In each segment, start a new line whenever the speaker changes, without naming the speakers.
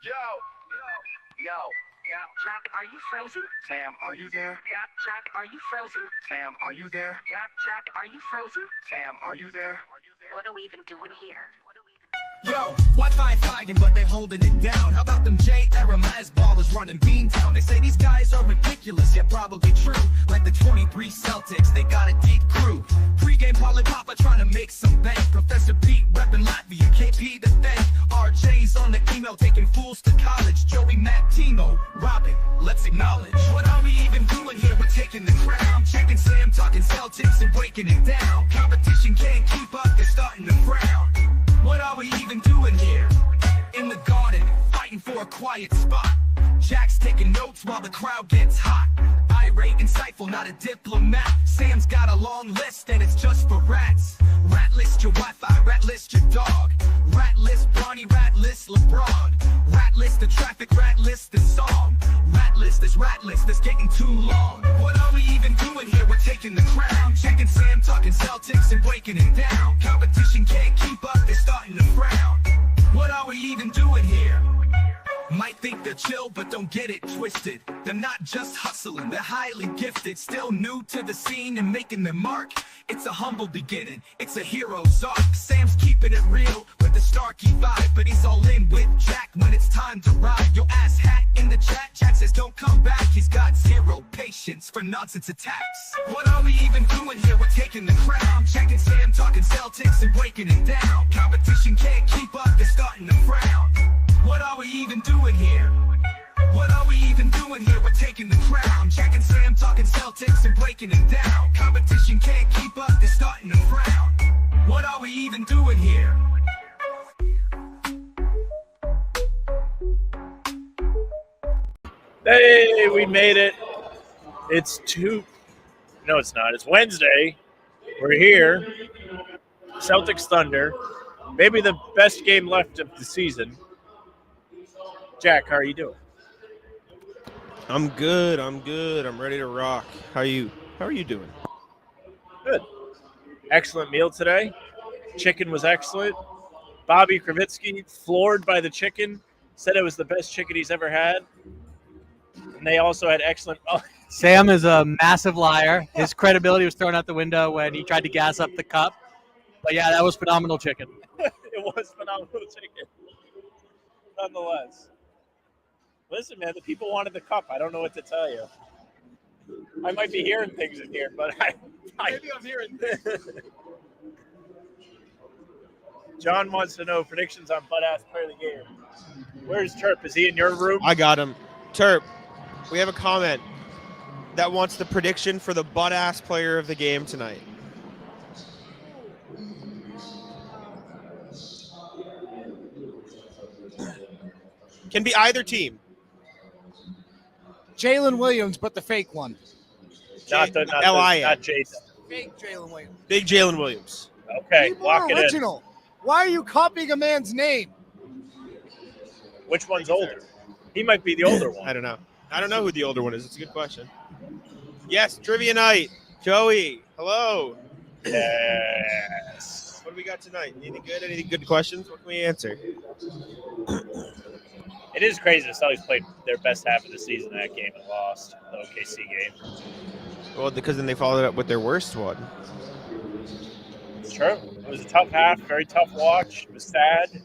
Yo, Jack, are you frozen? Sam, are you there? Yeah, Jack, are you frozen? Sam, are you there? Yeah, Jack, are you frozen? Sam, are you there? What are we even doing here?
Yo, Wi-Fi fighting, but they're holding it down. How about them J-era Maz ballers running Beantown? They say these guys are ridiculous, yet probably true. Like the 23 Celtics, they got a deep crew. Pregame Polly Papa trying to make some bank. Professor Pete repping Latvia, KP the thing. RJ's on the email taking fools to college. Joey, Matt, Timo, Robin, let's acknowledge. What are we even doing here? We're taking the crown. Checking Sam, talking Celtics and breaking it down. Competition can't keep up, they're starting to frown. What are we even doing here? In the garden, fighting for a quiet spot. Jack's taking notes while the crowd gets hot. Irate, insightful, not a diplomat. Sam's got a long list and it's just for rats. Rat list your Wi-Fi, rat list your dog. Rat list Bronny, rat list LeBron. Rat list the traffic, rat list the song. Rat list that's getting too long. What are we even doing here? We're taking the crown. Checking Sam, talking Celtics and breaking it down. Competition can't keep up, they're starting to frown. What are we even doing here? Might think they're chill, but don't get it twisted. They're not just hustling, they're highly gifted. Still new to the scene and making their mark. It's a humble beginning, it's a hero's arc. Sam's keeping it real with the Starkey vibe, but he's all in with Jack when it's time to ride. Your ass hat in the chat, Jack says don't come back. He's got zero patience for nonsense attacks. What are we even doing here? We're taking the crown. Checking Sam, talking Celtics and breaking it down. Competition can't keep up, they're starting to frown. What are we even doing here? What are we even doing here? We're taking the crown. Jack and Sam talking Celtics and breaking it down. Competition can't keep up, they're starting to frown. What are we even doing here?
Hey, we made it. No, it's not. It's Wednesday. We're here. Celtics Thunder. Maybe the best game left of the season. Jack, how are you doing?
I'm good. I'm ready to rock. How are you doing?
Good. Excellent meal today. Chicken was excellent. Bobby Kravitsky, floored by the chicken, said it was the best chicken he's ever had. And they also had excellent. Oh.
Sam is a massive liar. His credibility was thrown out the window when he tried to gas up the cup. But yeah, that was phenomenal chicken.
It was phenomenal chicken. Nonetheless. Listen, man, the people wanted the cup. I don't know what to tell you. I might be hearing things in here, but maybe I'm hearing things. John wants to know predictions on butt-ass player of the game. Where's Terp? Is he in your room?
I got him. Terp, we have a comment that wants the prediction for the butt-ass player of the game tonight. Can be either team.
Jaylen Williams, but the fake one.
Not Jayson.
Fake Jaylen Williams.
Big Jaylen Williams.
Okay,
People
lock
are
it
original. In. Why are you copying a man's name?
Which one's older? He might be the older one.
I don't know who the older one is. It's a good question. Yes, trivia night. Joey, hello.
Yes.
What do we got tonight? Anything good? Any good questions? What can we answer?
It is crazy. The Celtics played their best half of the season in that game and lost the OKC game.
Well, because then they followed it up with their worst one.
It's true. It was a tough half, very tough watch. It was sad.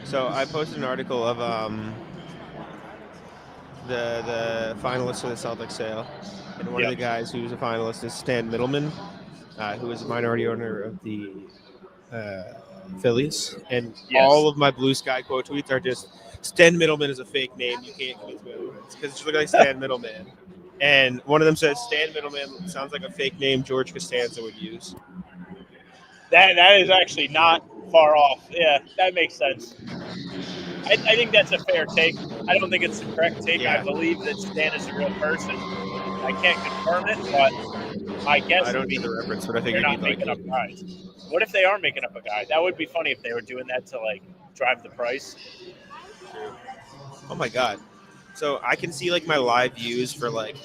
So I posted an article of the finalists for the Celtics sale, and one of the guys who's a finalist is Stan Middleman, who is a minority owner of the Phillies. And all of my Blue Sky quote tweets are just, Stan Middleman is a fake name. You can't convince me otherwise, because it just looks like Stan Middleman. And one of them says, Stan Middleman sounds like a fake name George Costanza would use.
That is actually not far off. Yeah, that makes sense. I think that's a fair take. I don't think it's the correct take. Yeah. I believe that Stan is a real person. I can't confirm it, but my guess
I don't need the reference, but I think
they're not making up guys. What if they are making up a guy? That would be funny if they were doing that to, like, drive the price.
Oh, my God. So I can see, like, my live views for, like,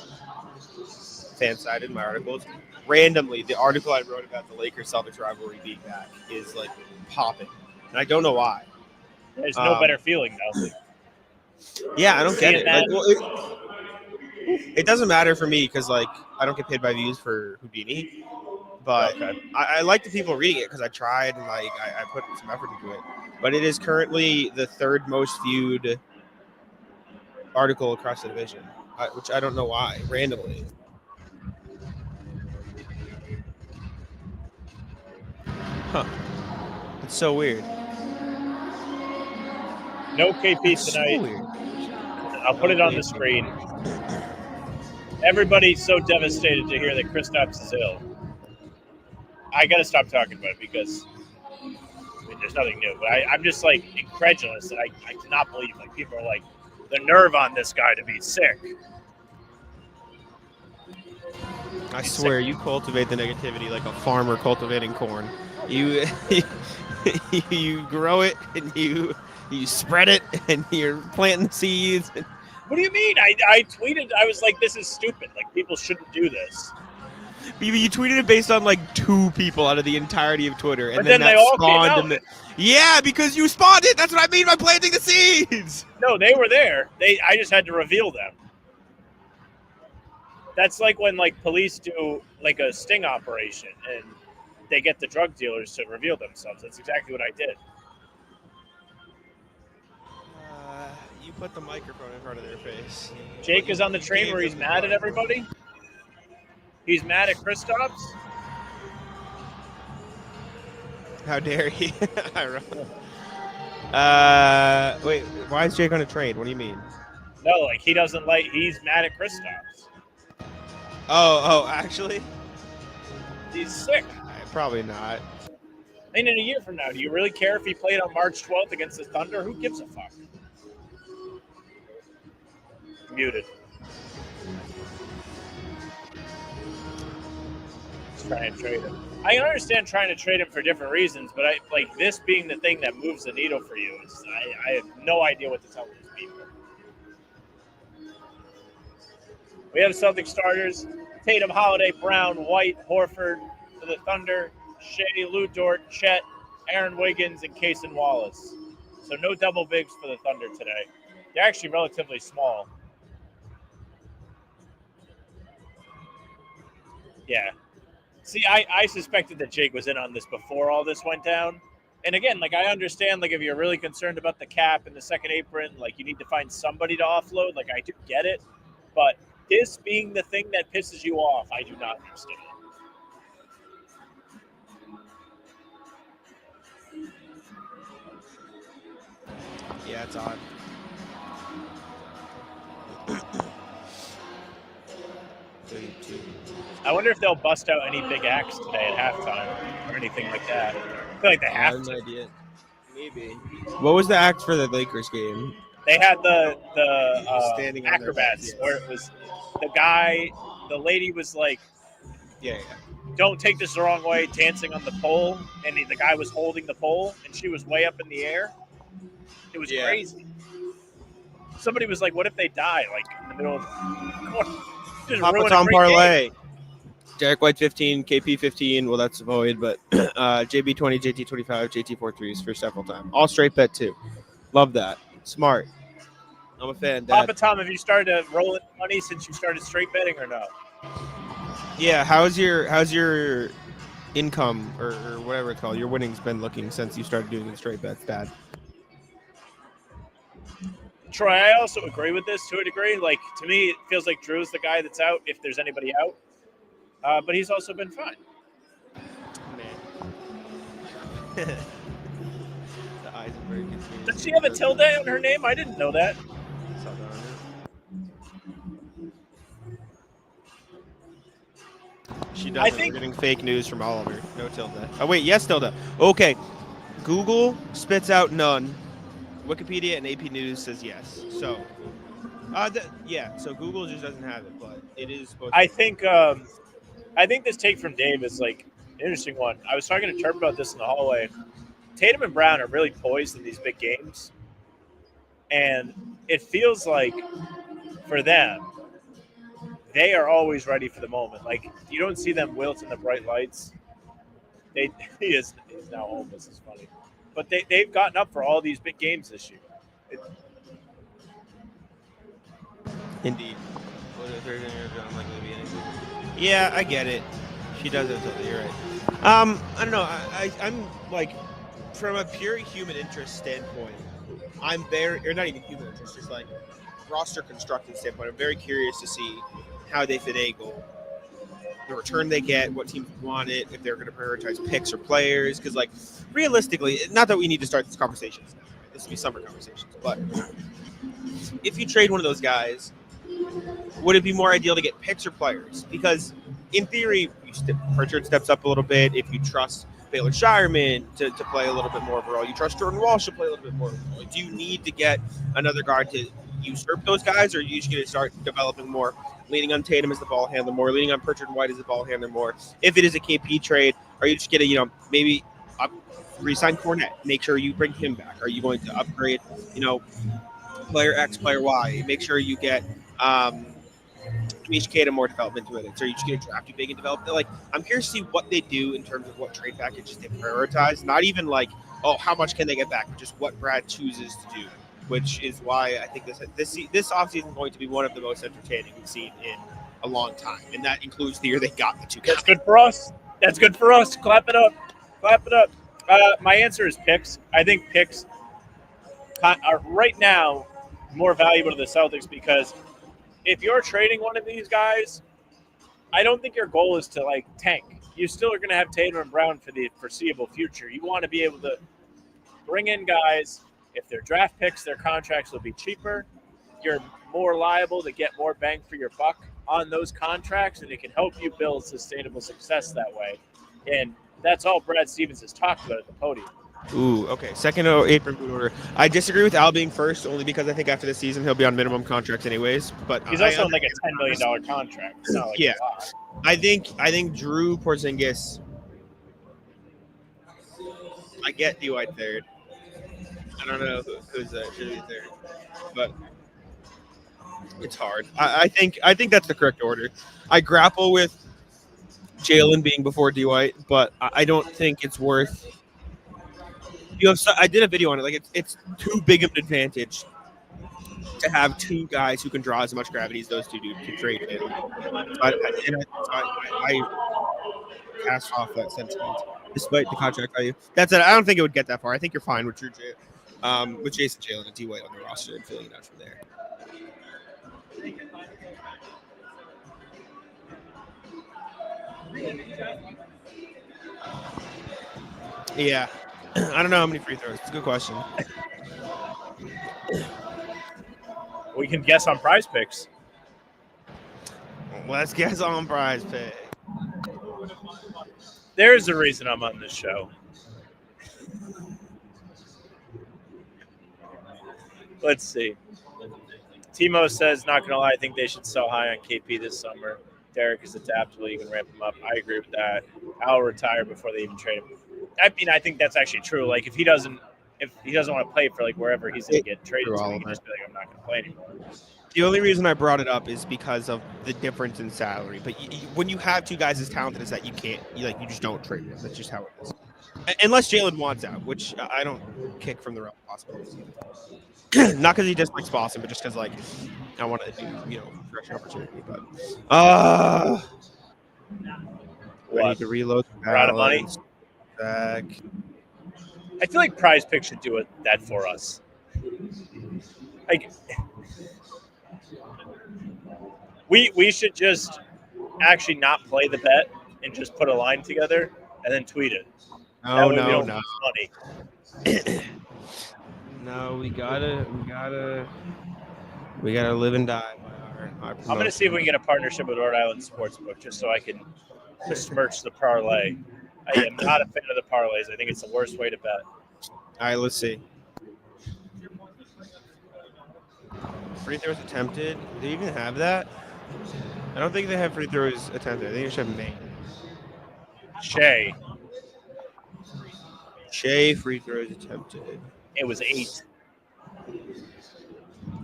fan-sided, my articles. randomly, the article I wrote about the Lakers-Celtics rivalry being back is like popping, and I don't know why.
There's no better feeling though.
Yeah, I don't get it.
That.
Like, well, it doesn't matter for me because like I don't get paid by views for Houdini, but
Okay.
I like the people reading it because I tried and like I put some effort into it. But it is currently the third most viewed article across the division, which I don't know why, randomly. Huh. It's so weird.
No KP
It's
tonight.
so weird.
I'll put it on the screen. Everybody's so devastated to hear that Kristaps is ill. I got to stop talking about it because there's nothing new. But I'm just like incredulous that I cannot believe like people are like the nerve on this guy to be sick.
I swear, you cultivate the negativity like a farmer cultivating corn. You you grow it and you spread it and you're planting seeds.
What do you mean? I tweeted, I was like, this is stupid. Like, people shouldn't do this.
You tweeted it based on like 2 people out of the entirety of Twitter, and
But
then
they
that
all
spawned.
came out.
Yeah, because you spawned it. That's what I mean by planting the seeds.
No, they were there. I just had to reveal them. That's like when like police do like a sting operation and they get the drug dealers to reveal themselves. That's exactly what I did.
You put the microphone in front of their face.
Jake is on the train where he's mad at everybody. He's mad at Kristaps.
How dare he? Wait, why is Jake on a train? What do you mean?
No, like he's mad at Kristaps.
Oh, actually?
He's sick.
Probably not.
I mean, in a year from now, do you really care if he played on March 12th against the Thunder? Who gives a fuck? Muted. Just trying to trade him. I understand trying to trade him for different reasons, but I like this being the thing that moves the needle for you. I have no idea what to tell these people. We have Celtic starters: Tatum, Holiday, Brown, White, Horford for the Thunder, Shai, Lou Dort, Chet, Aaron Wiggins, and Kaysen Wallace. So no double bigs for the Thunder today. They're actually relatively small. Yeah. See, I suspected that Jake was in on this before all this went down. And again, like I understand, like if you're really concerned about the cap and the second apron, like you need to find somebody to offload. Like I do get it. But this being the thing that pisses you off, I do not understand.
Yeah, it's odd.
I wonder if they'll bust out any big acts today at halftime or anything like that. I feel like they have to.
Idea. Maybe. What was the act for the Lakers game?
They had the
Standing on
acrobats
their-
where it was the lady was like,
Yeah.
don't take this the wrong way, dancing on the pole, and the guy was holding the pole, and she was way up in the air. It was crazy. Somebody was like, what if they die, like, in the middle of the court? Just
Papa
ruin a
Tom
great
parlay.
game.
Derek White 15, KP 15. Well, that's void, but JB 20, JT 25, JT 4-3s for several times. All straight bet too. Love that. Smart. I'm a fan. Dad.
Papa Tom, have you started to roll in money since you started straight betting or no?
Yeah. How's your income or whatever it's called? Your winnings been looking since you started doing the straight bets, Dad?
Troy, I also agree with this to a degree. Like, to me, it feels like Drew's the guy that's out if there's anybody out. But he's also been fine.
Man. The eyes are very confused.
Does she have a tilde on her name? I didn't know that.
She does. We're getting fake news from Oliver. No tilde. Oh, wait. Yes, tilde. Okay. Google spits out none. Wikipedia and AP News says yes. So, so Google just doesn't have it, but it is supposed to.
I think this take from Dave is like an interesting one. I was talking to Turp about this in the hallway. Tatum and Brown are really poised in these big games, and it feels like for them, they are always ready for the moment. Like, you don't see them wilt in the bright lights. He's now homeless. It's funny. But they've gotten up for all these big games this year.
Indeed. Yeah, I get it. She does it, totally. You're right. I don't know. I'm like, from a pure human interest standpoint, I'm very, or not even human interest, just like roster constructing standpoint, I'm very curious to see how they finagle the return they get, what teams want it, if they're going to prioritize picks or players. Because, like, realistically, not that we need to start these conversations now, right? This will be summer conversations. But if you trade one of those guys, would it be more ideal to get picks or players? Because in theory, Pritchard steps up a little bit. If you trust Baylor Shireman to play a little bit more of a role, you trust Jordan Walsh to play a little bit more of a role. Do you need to get another guard to usurp those guys, or are you just going to start developing more, leaning on Tatum as the ball handler more, leaning on Pritchard and White as the ball handler more? If it is a KP trade, are you just going to, maybe re-sign Cornette, make sure you bring him back? Are you going to upgrade, player X, player Y? Make sure you get Kamish Kada more development to it. So you're just going to draft you big and develop it. Like, I'm curious to see what they do in terms of what trade packages they prioritize. Not even like, oh, how much can they get back, but just what Brad chooses to do, which is why I think this offseason is going to be one of the most entertaining we've seen in a long time. And that includes the year they got the two guys.
That's good for us. That's good for us. Clap it up. Clap it up. My answer is picks. I think picks are right now more valuable to the Celtics because if you're trading one of these guys, I don't think your goal is to like tank. You still are going to have Tatum and Brown for the foreseeable future. You want to be able to bring in guys. If they're draft picks, their contracts will be cheaper. You're more liable to get more bang for your buck on those contracts, and it can help you build sustainable success that way. And that's all Brad Stevens has talked about at the podium.
Ooh, okay. Second apron boot order. I disagree with Al being first only because I think after this season he'll be on minimum contracts anyways. But
he's also on like a $10 million contract. It's not like a lot.
I think Drew Porzingis. I get Dwight third. I don't know who's should be third, but it's hard. I think that's the correct order. I grapple with Jaylen being before Dwight, but I don't think it's worth. I did a video on it. Like it's too big of an advantage to have two guys who can draw as much gravity as those two dudes can trade in. I cast off that sentiment, despite the contract value. That's it. I don't think it would get that far. I think you're fine with Jayson, Jaylen, and D-White on the roster and filling it out from there. Yeah. I don't know how many free throws. It's a good question.
We can guess on Prize Picks.
Let's guess on Prize Pick.
There's a reason I'm on this show. Let's see. Timo says, not going to lie, I think they should sell high on KP this summer. Derek is adaptable. You can ramp him up. I agree with that. I'll retire before they even trade him. I mean, I think that's actually true. Like, if he doesn't want to play for like wherever he's going to get traded to, he can just be like, I'm not going to play anymore.
The only reason I brought it up is because of the difference in salary. But when you have two guys as talented as that, you just don't trade them. That's just how it is. Unless Jaylen wants out, which I don't kick from the realm of possibilities. Not because he dislikes Boston, but just because like I want to do fresh opportunity. But I need to reload.
We're out of money.
Back.
I feel like Prize Pick should do that for us. Like, we should just actually not play the bet and just put a line together and then tweet it.
No.
Money.
No, we gotta live and die by our
I'm gonna see if we can get a partnership with Rhode Island Sportsbook just so I can besmirch the parlay. I am not a fan of the parlays. I think it's the worst way to bet.
All right, let's see. Free throws attempted. Do they even have that? I don't think they have free throws attempted. I think they should have made. Shai free throws attempted.
It was 8.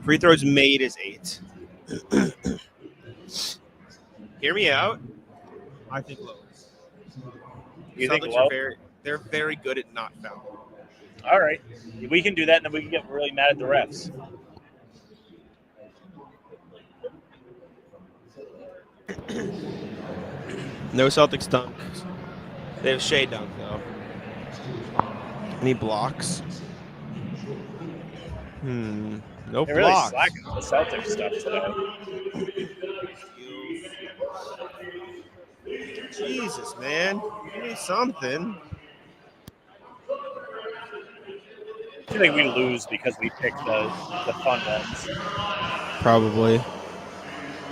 Free throws made is 8. Hear me out. I think low.
You think
Celtics
low?
they're very good at not fouling.
All right. We can do that, and then we can get really mad at the refs.
No Celtics dunks. They have Shai dunk, though. Any blocks? No
They're really
blocks.
slacking the Celtics stuff today.
Jesus, man. Give me something.
I feel like we lose because we pick the fun ones.
Probably.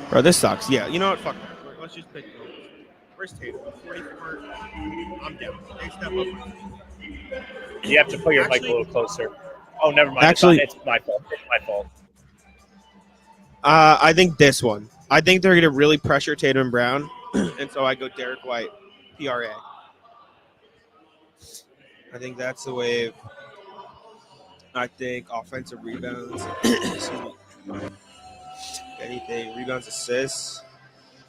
Bro, this sucks. Yeah, you know what? Fuck that. Let's just pick those. Where's Tatum? 44. I'm down. They step up.
You have to put your mic a little closer. Oh, never mind.
Actually,
it's my fault. It's my fault.
I think this one. I think they're going to really pressure Tatum and Brown, and so I go Derek White, PRA. I think that's the wave. I think offensive rebounds. Anything. Rebounds, assists.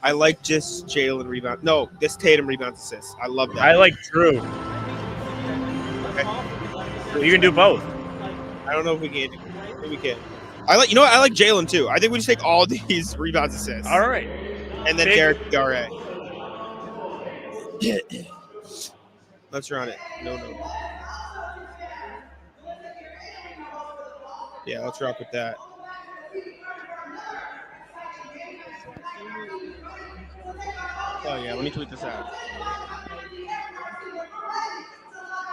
I like just Jaylen rebound. No, this Tatum rebounds, assists. I love that.
I like Drew.
Okay.
You can do both.
I don't know if we can. Maybe we can. I like Jaylen too. I think we just take all these rebounds, assists.
All right.
And then Derek PRA. Let's run it. No. Yeah, let's rock with that. Oh, yeah, let me tweet this out.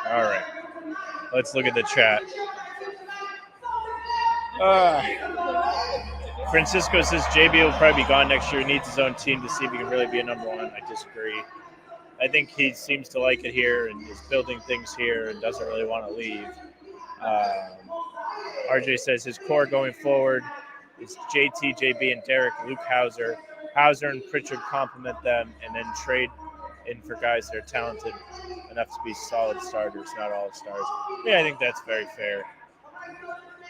All right. Let's look at the chat. Francisco says JB will probably be gone next year. He needs his own team to see if he can really be a number one. I disagree. I think he seems to like it here and is building things here and doesn't really want to leave. RJ says his core going forward is JT, JB, and Derek, Luke Hauser. Hauser and Pritchard complement them and then trade in for guys that are talented enough to be solid starters, not all stars. Yeah, I think that's very fair.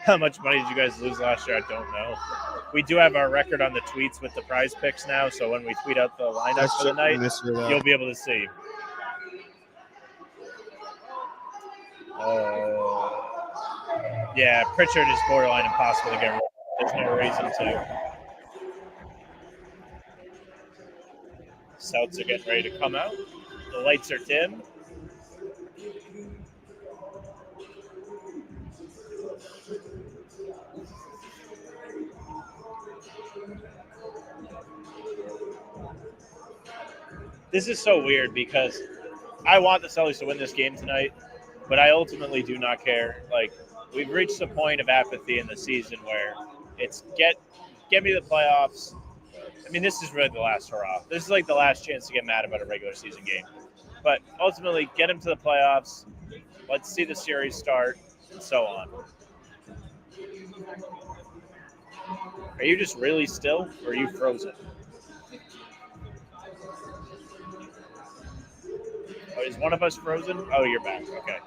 How much money did you guys lose last year? I don't know. We do have our record on the tweets with the prize picks now, so when we tweet out the lineup for the night, you'll be able to see. Yeah, Pritchard is borderline impossible to get rid of. There's no reason to. Celtics are getting ready to come out. The lights are dim. This is so weird because I want the Celtics to win this game tonight, but I ultimately do not care. Like, we've reached a point of apathy in the season where it's get me to the playoffs. I mean, this is really the last hurrah. This is like the last chance to get mad about a regular season game. But ultimately, get them to the playoffs. Let's see the series start, and so on. Are you just really still, or are you frozen? Oh, is one of us frozen? Oh, you're back. Okay.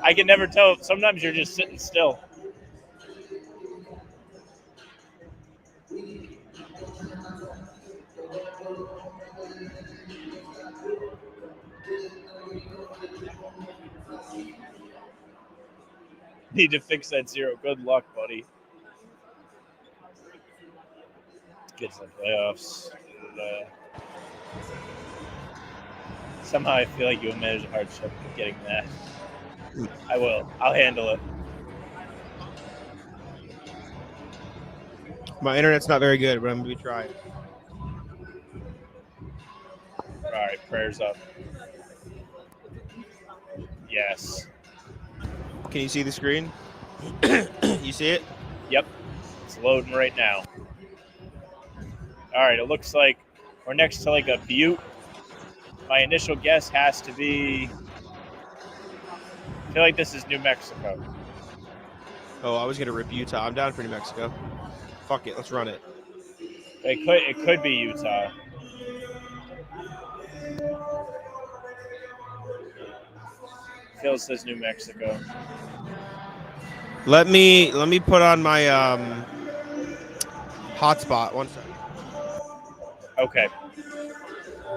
I can never tell. Sometimes you're just sitting still. Need to fix that zero. Good luck, buddy. Get to the playoffs. Somehow I feel like you will manage a hardship of getting that. I will. I'll handle it.
My internet's not very good, but I'm going to be trying.
All right, prayers up. Yes.
Can you see the screen? You see it?
Yep. It's loading right now. All right, it looks like we're next to like a butte. My initial guess has to be, I feel like this is New Mexico.
Oh, I was going to rip Utah. I'm down for New Mexico. Fuck it. Let's run it.
It could be Utah. Phil says New Mexico.
Let me put on my Hotspot. 1 second.
Okay.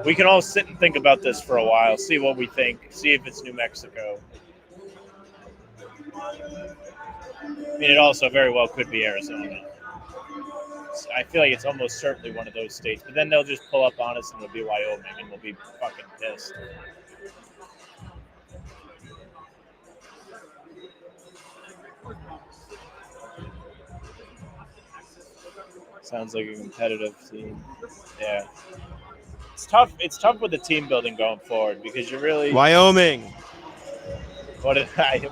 We can all sit and think about this for a while, see what we think, see if it's New Mexico. I mean, it also very well could be Arizona. I feel like it's almost certainly one of those states, but then they'll just pull up on us and it'll be Wyoming, and we'll be fucking pissed. Sounds like a competitive team. Yeah. It's tough. It's tough with the team building going forward because you really.
Wyoming.
What did I say?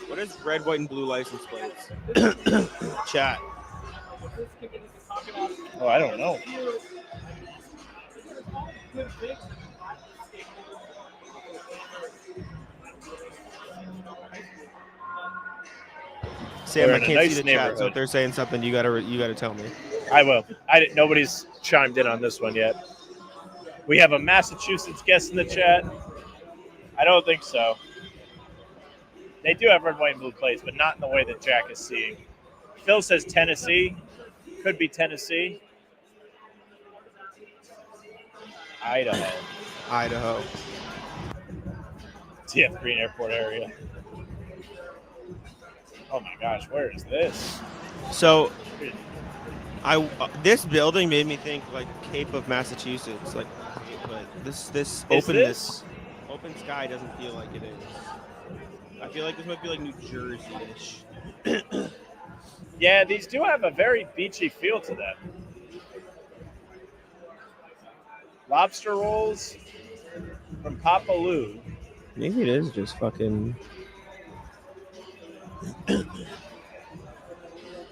What is red, white, and blue license plates? Chat.
Oh, I don't know.
Sam,
We're
I
in a
can't
nice
see the chat,
neighborhood.
so if they're saying something, you gotta tell me.
I will. Nobody's chimed in on this one yet. We have a Massachusetts guest in the chat. I don't think so. They do have red, white, and blue plates, but not in the way that Jack is seeing. Phil says Tennessee. Could be Tennessee. Idaho. TF Green Airport area. Oh my gosh, where is this?
So, this building made me think like Cape of Massachusetts, like, but this open sky doesn't feel like it is. I feel like this might be like New Jersey-ish.
Yeah, these do have a very beachy feel to them. Lobster rolls from Papa Lou.
Maybe it is just fucking.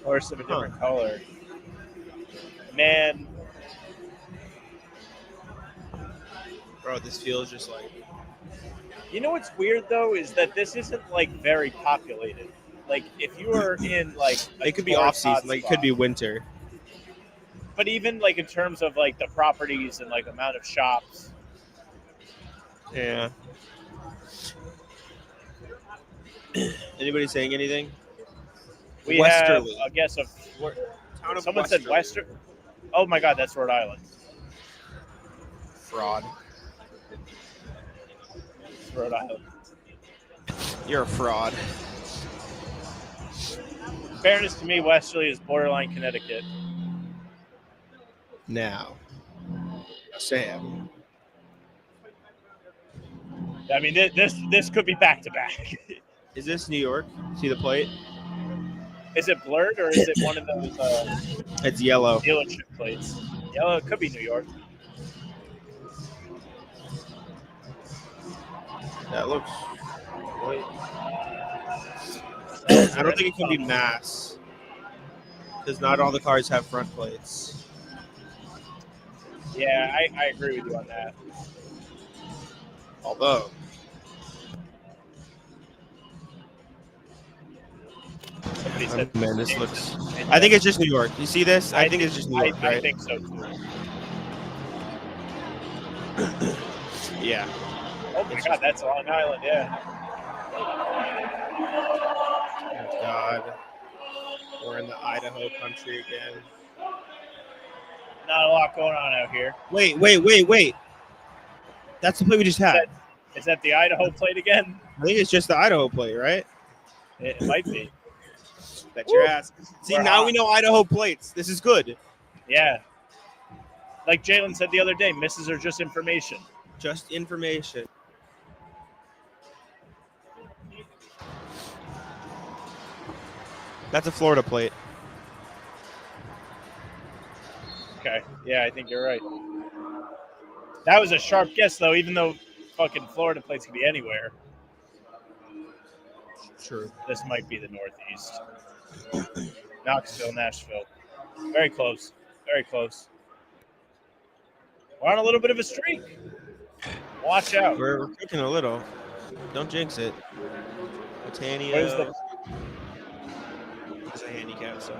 Horse of a different color. Man.
Bro, this feels just like.
You know what's weird though is that this isn't like very populated. Like if you were in like
it could be off season, like it could be winter.
But even like in terms of like the properties and like amount of shops.
Yeah. Anybody saying anything?
We
Westerly.
have a guess of
Town of
someone
Westerly.
said Western. Oh my God, that's Rhode Island.
Fraud.
It's Rhode Island.
You're a fraud.
In fairness to me, Westerly is borderline Connecticut.
Now, Sam.
I mean, this could be back to back.
Is this New York? See the plate?
Is it blurred or is it one of those?
It's yellow.
Dealership plates. Yellow. It could be New York.
That looks. I don't think it can be Mass, because not all the cars have front plates.
Yeah, I agree with you on that.
Although.
Somebody said,
man, this looks. I think it's just New York. You see this? I think it's just New York, right?
I think so too.
Yeah.
Oh my God, that's Long Island, yeah.
Oh God. We're in the Idaho country again.
Not a lot going on out here.
Wait. That's the plate we just had.
Is that the Idaho plate again?
I think it's just the Idaho plate, right?
It might be.
Bet your ass. See, now we know Idaho plates. This is good.
Yeah. Like Jaylen said the other day, misses are just information.
Just information. That's a Florida plate.
Okay. Yeah, I think you're right. That was a sharp guess, though, even though fucking Florida plates can be anywhere.
True.
This might be the Northeast. Knoxville, Nashville. Very close. Very close. We're on a little bit of a streak. Watch out.
We're cooking a little. Don't jinx it. Britannia.
Where's the...
It's a handicap sign.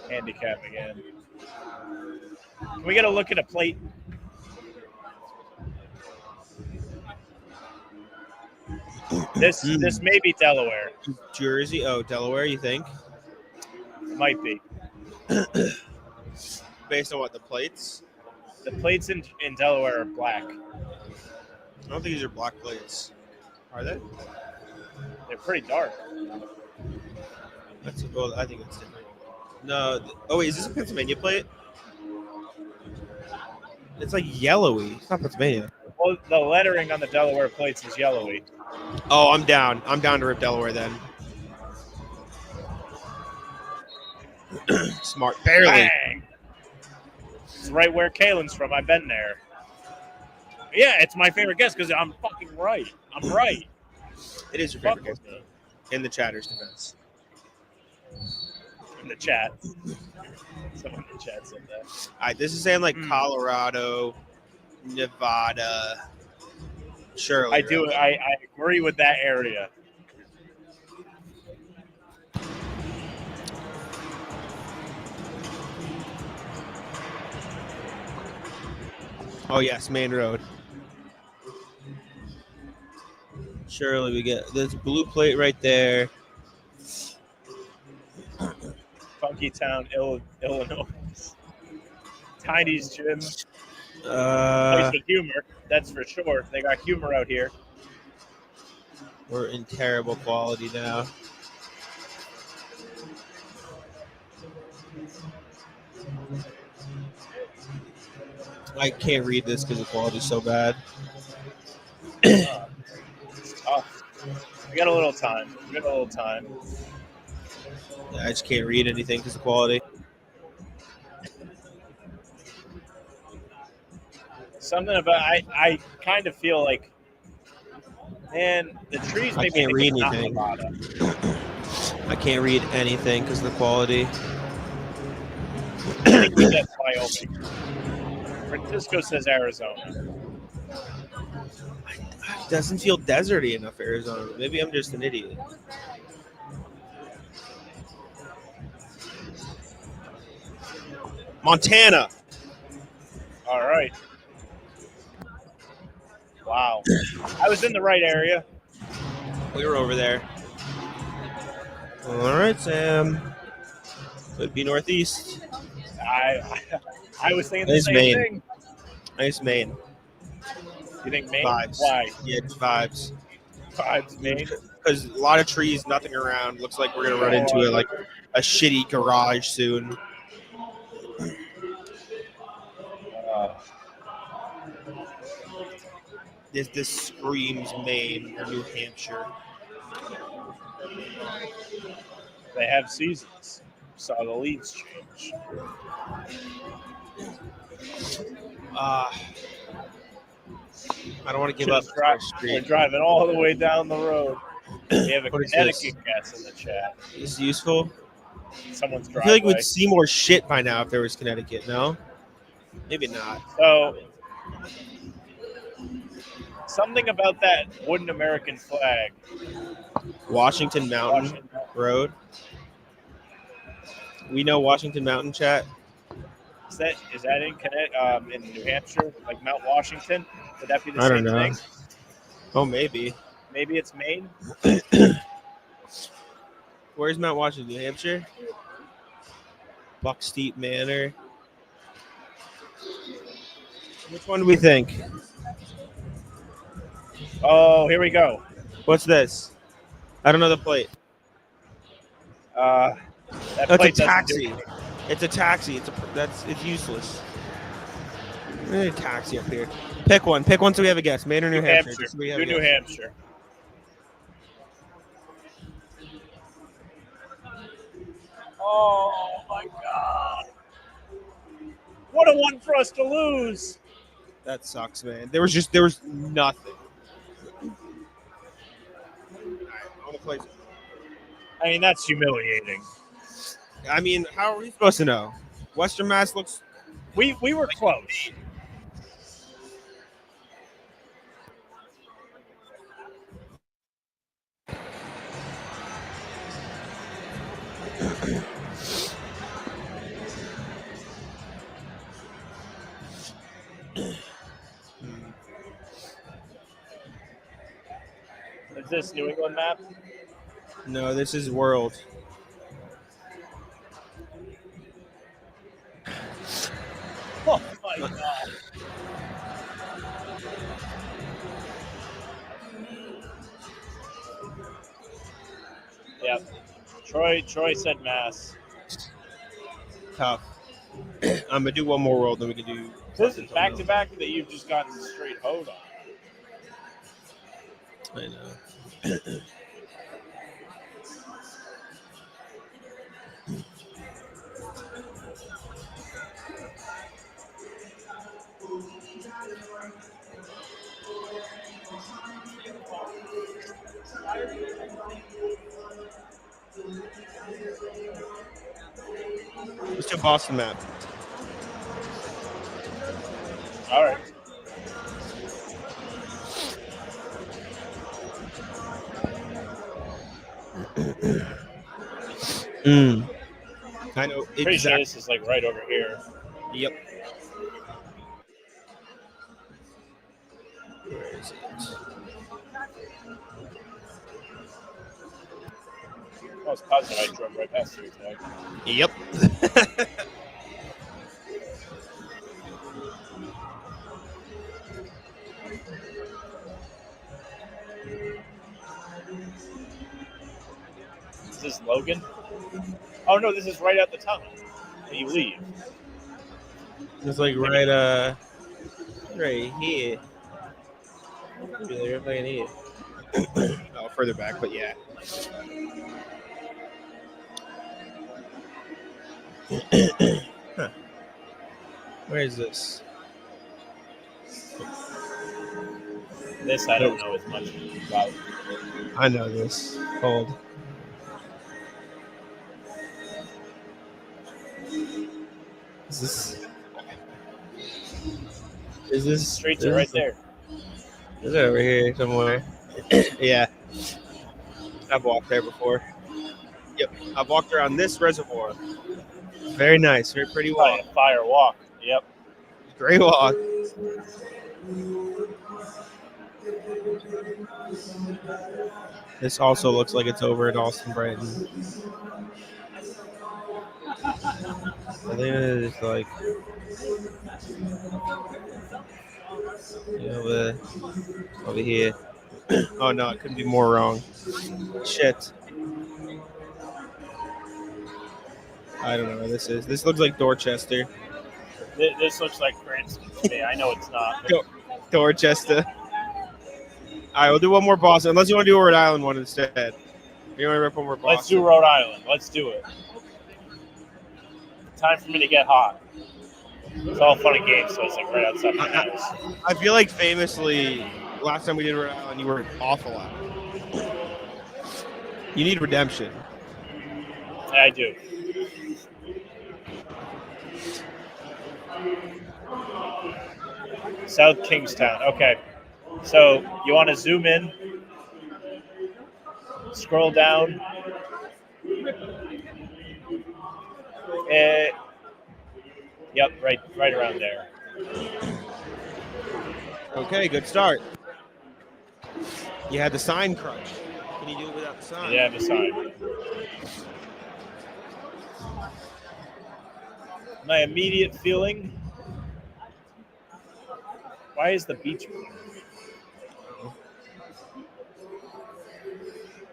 Handicap again. Can we get a look at a plate? This may be Delaware.
Jersey. Oh, Delaware, you think?
Might be.
Based on what, the plates?
The plates in Delaware are black.
I don't think these are black plates. Are they?
They're pretty dark.
Well, I think it's different. No. Oh, wait, is this a Pennsylvania plate? It's like yellowy. It's not Pennsylvania.
Well, the lettering on the Delaware plates is yellowy.
Oh, I'm down. I'm down to rip Delaware then. Smart. Barely.
Bang! It's right where Kalen's from. I've been there. Yeah, it's my favorite guess because I'm fucking right. I'm right.
It is your favorite guess. In the chatter's defense.
In the chat. Someone in the chat said that.
All right, this is saying like Colorado, Nevada, Shirley.
I agree with that area.
Oh, yes, Main Road. Shirley, we get this blue plate right there.
Funky Town, Illinois. Tiny's Gym. Place with humor, that's for sure. They got humor out here.
We're in terrible quality now. I can't read this because the quality is so bad.
It's tough. We got a little time.
Yeah, I just can't read anything because of the quality.
Something about I kind of feel like, man, the trees
I
make me
can't
think
read
it's
anything.
not Nevada.
I can't read anything because of the quality.
I think that's Wyoming. Francisco says Arizona.
It doesn't feel deserty enough, Arizona. Maybe I'm just an idiot. Montana.
All right. Wow. I was in the right area.
We were over there. All right, Sam. Could be northeast.
I was thinking the
Nice
same
Maine.
thing.
Nice Maine.
You think Maine?
Vibes.
Why?
Yeah, it's vibes.
Vibes, Maine.
Because a lot of trees, nothing around. Looks like we're gonna run into a shitty garage soon. This screams Maine or New Hampshire.
They have seasons. Saw the leaves change.
I don't want to give up.
We're driving all the way down the road. We have a
What is
Connecticut guest in the chat.
Is this useful?
Someone's
I
driving.
feel like we'd see more shit by now if there was Connecticut, no? Maybe not.
So, something about that wooden American flag.
Washington Mountain Road. We know Washington Mountain, chat.
Is that in Connecticut, in New Hampshire, like Mount Washington? Would that be the
I
same
don't know.
thing?
Oh, maybe.
Maybe it's Maine.
Where's Mount Washington, New Hampshire? Bucksteep Manor. Which one do we think?
Oh, here we go.
What's this? I don't know the plate.
That
That's a
plate doesn't do
taxi.
anything.
It's a taxi. It's useless. A taxi up here. Pick one. Pick one so we have a guess. Maine or New Hampshire? So we have a
New
guess.
Hampshire. Oh my God! What a one for us to lose.
That sucks, man. There was nothing.
I mean, that's humiliating.
I mean, how are we supposed to know? Western Mass looks.
We were close. Is this New England map?
No, this is World.
Oh my god. Yep. Troy said Mass.
Tough. I'm gonna do one more World, then we can do.
This is back to back that you've just gotten straight hoed on.
I know. Let's do Boston map.
All right.
I know
Pretty sure this is like right over here.
Yep. Where is it?
I was positive I drove right past you today.
Yep.
Is this Logan? Oh no, this is right at the tunnel. When you leave.
It's like right here. Really, right here. Oh, further back, but yeah. Huh. Where is this?
This I don't know as much about.
I know this. Hold. Is this
Streets are right there.
Is it over here somewhere? Yeah. I've walked there before. Yep. I've walked around this reservoir. Very nice. Very pretty walk.
Fire walk. Yep.
Great walk. This also looks like it's over at Austin Brighton. I think it's like, over here. Oh no, it couldn't be more wrong. Shit. I don't know where this is. This looks like Dorchester.
This looks like Cranston to me. I know it's not.
Dorchester. All right, we'll do one more Boston. Unless you want to do a Rhode Island one instead. You want to rip one more Boston?
Let's do Rhode Island. Let's do it. Time for me to get hot. It's all fun and games, so it's like right outside my house.
I feel like famously, last time we did Rhode Island, you were awful at it. You need redemption.
Yeah, I do. South Kingstown. Okay. So you want to zoom in, scroll down. Yep, right around there.
Okay, good start. You had the sign crunch. Can you do it without the sign?
Yeah, the sign. My immediate feeling. Why is the beach blue?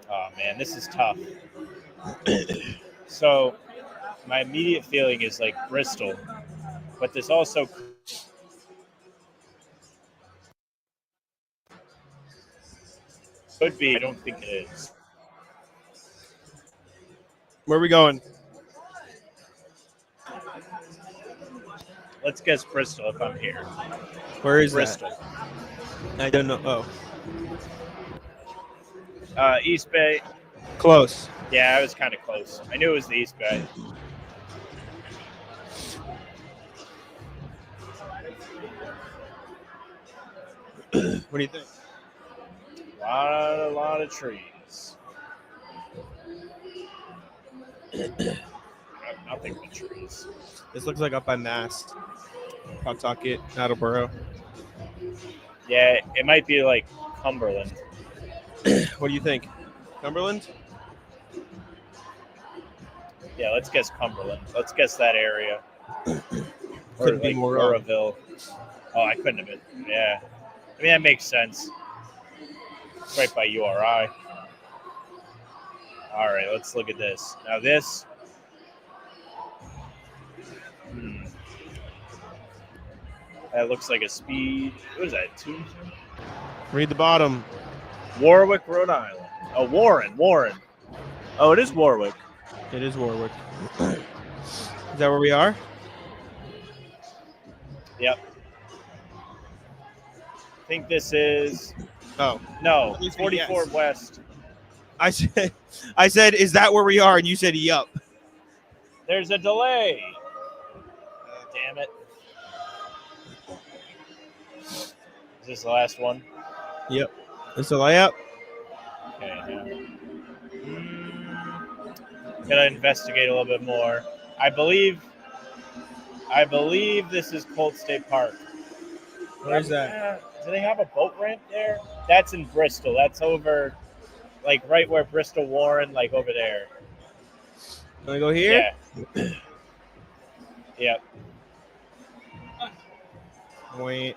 Oh man, this is tough. So my immediate feeling is like Bristol, but this also could be. I don't think it is.
Where are we going?
Let's guess Bristol if I'm here.
Where is
Bristol?
That? I don't know. Oh.
East Bay.
Close.
Yeah, I was kind of close. I knew it was the East Bay.
What do you think?
A lot of trees. Nothing but trees.
This looks like up by Mast. Pawtucket, Attleboro.
Yeah, it might be like Cumberland.
What do you think? Cumberland?
Yeah, let's guess Cumberland. Let's guess that area. Or
Couldn't be
like
more wrong.
Oroville. Oh, I couldn't have been. Yeah. I mean, that makes sense. It's right by URI. All right, let's look at this. Now this. That looks like a speed. What is that, 2?
Read the bottom.
Warwick, Rhode Island. Oh, Warren. Oh, it is Warwick.
It is Warwick. Is that where we are?
Yep. I think this is.
Oh.
No,
Please be
44
yes.
West.
I said, is that where we are? And you said, yup.
There's a delay. Damn it. Is this the last one?
Yep. It's a layup.
Okay. Gotta investigate a little bit more. I believe this is Colt State Park.
Where's that?
Do they have a boat ramp there? That's in Bristol. That's over, like right where Bristol Warren, like over there.
Can I go here?
Yeah. Yep.
Wait.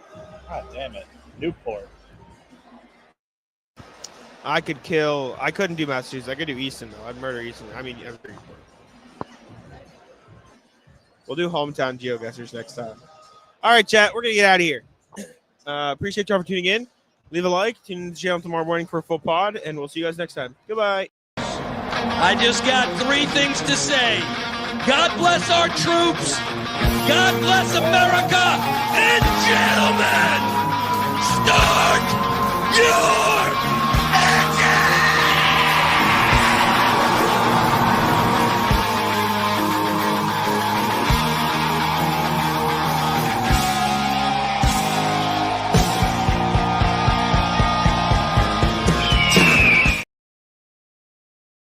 God damn it. Newport.
I couldn't do Massachusetts. I could do Easton, though. I'd murder Easton. I mean, we'll do hometown geoguessers next time. All right, chat. We're going to get out of here. Appreciate y'all for tuning in. Leave a like. Tune in to the channel tomorrow morning for a full pod, and we'll see you guys next time. Goodbye.
I just got 3 things to say. God bless our troops. God bless America. And gentlemen, start your